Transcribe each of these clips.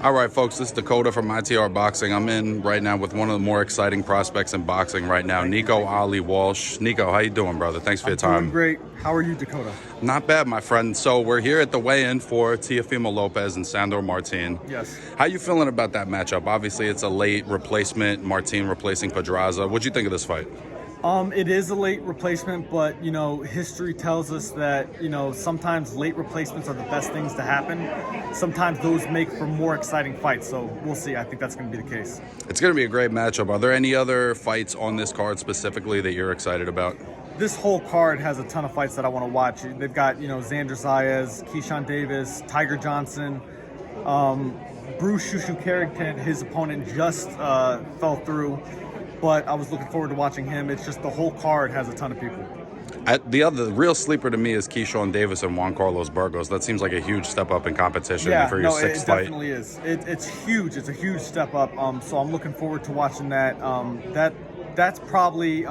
All right, folks, this is Dakota from ITRBoxing. I'm in right now with one of the more exciting prospects in boxing right now, Nico Ali Walsh. Nico, how you doing, brother? Thanks for your time. Doing great. How are you, Dakota? Not bad, my friend. So we're here at the weigh-in for TEOFIMO Lopez and Sandor Martin. Yes. How you feeling about that matchup? Obviously, it's a late replacement, Martin replacing Pedraza. What'd you think of this fight? It is a late replacement, but, history tells us that, sometimes late replacements are the best things to happen. Sometimes those make for more exciting fights, so we'll see. I think that's going to be the case. It's going to be a great matchup. Are there any other fights on this card specifically that you're excited about? This whole card has a ton of fights that I want to watch. They've got, Xander Zayas, Keyshawn Davis, Tiger Johnson, Bruce Shushu Carrington. His opponent just fell through, but I was looking forward to watching him. It's just the whole card has a ton of people. The real sleeper to me is Keyshawn Davis and Juan Carlos Burgos. That seems like a huge step up in competition for your sixth fight. It definitely is. It's huge. It's a huge step up. So I'm looking forward to watching that. That's probably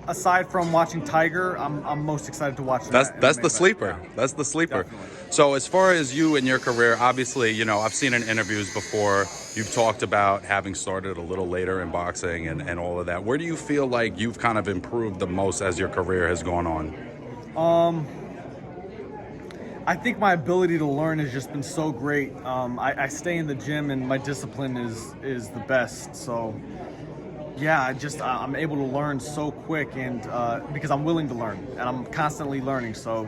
aside from watching Tiger, I'm most excited to watch that. That's the sleeper. Yeah. That's the sleeper. Definitely. So as far as you and your career, obviously, I've seen in interviews before, you've talked about having started a little later in boxing and all of that. Where do you feel like you've kind of improved the most as your career has gone on? I think my ability to learn has just been so great. I stay in the gym and my discipline is the best. So yeah, I'm able to learn so quick, and because I'm willing to learn and I'm constantly learning. So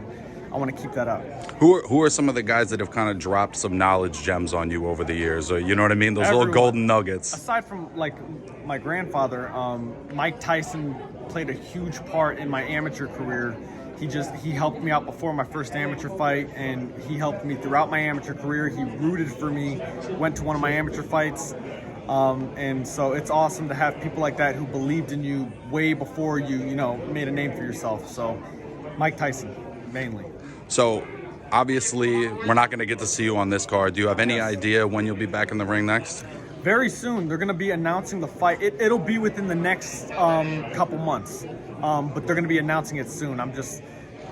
I want to keep that up. Who are some of the guys that have kind of dropped some knowledge gems on you over the years? Or, you know what I mean? Those little golden nuggets. Aside from like my grandfather, Mike Tyson played a huge part in my amateur career. He helped me out before my first amateur fight, and he helped me throughout my amateur career. He rooted for me, went to one of my amateur fights. And so it's awesome to have people like that who believed in you way before you made a name for yourself. So Mike Tyson, mainly. So obviously we're not going to get to see you on this card. Do you have any idea when you'll be back in the ring next? Very soon. They're going to be announcing the fight. It'll be within the next couple months, but they're going to be announcing it soon.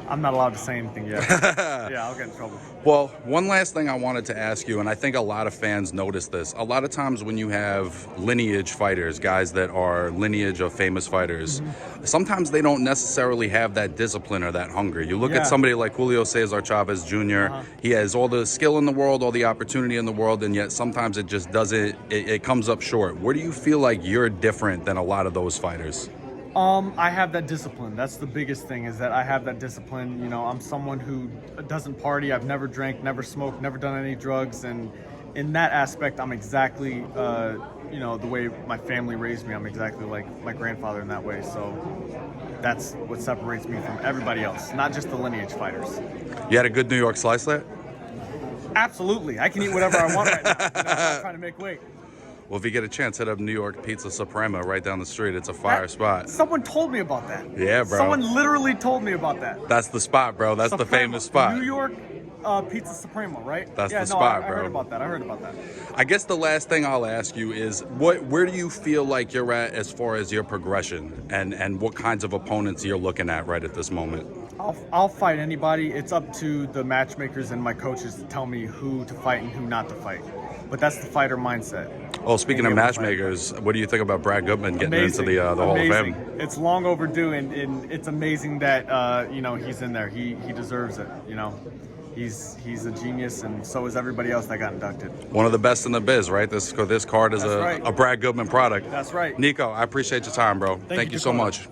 I'm not allowed to say anything yet. Yeah, I'll get in trouble. Well, one last thing I wanted to ask you, and I think a lot of fans notice this. A lot of times when you have lineage fighters, guys that are lineage of famous fighters, sometimes they don't necessarily have that discipline or that hunger. You look at somebody like Julio Cesar Chavez Jr., he has all the skill in the world, all the opportunity in the world, and yet sometimes it just doesn't, it comes up short. Where do you feel like you're different than a lot of those fighters? I have that discipline. That's the biggest thing, is that I have that discipline. I'm someone who doesn't party. I've never drank, never smoked, never done any drugs. And in that aspect, I'm exactly, the way my family raised me. I'm exactly like my grandfather in that way. So that's what separates me from everybody else, not just the lineage fighters. You had a good New York slice there? Absolutely. I can eat whatever I want right now. I'm not trying to make weight. Well, if you get a chance, hit up New York Pizza Suprema right down the street. It's a fire spot. Someone told me about that. Yeah, bro. Someone literally told me about that. That's the spot, bro. That's the famous spot. New York Pizza Suprema, right? That's the spot, I bro. heard about that. I guess the last thing I'll ask you is, where do you feel like you're at as far as your progression, and what kinds of opponents you're looking at right at this moment? I'll fight anybody. It's up to the matchmakers and my coaches to tell me who to fight and who not to fight. But that's the fighter mindset. Oh, speaking of matchmakers, what do you think about Brad Goodman getting into the Hall of Fame? It's long overdue, and it's amazing that he's in there. He deserves it. He's a genius, and so is everybody else that got inducted. One of the best in the biz, right? This card is a Brad Goodman product. That's right. Nico, I appreciate your time, bro. Thank you so much.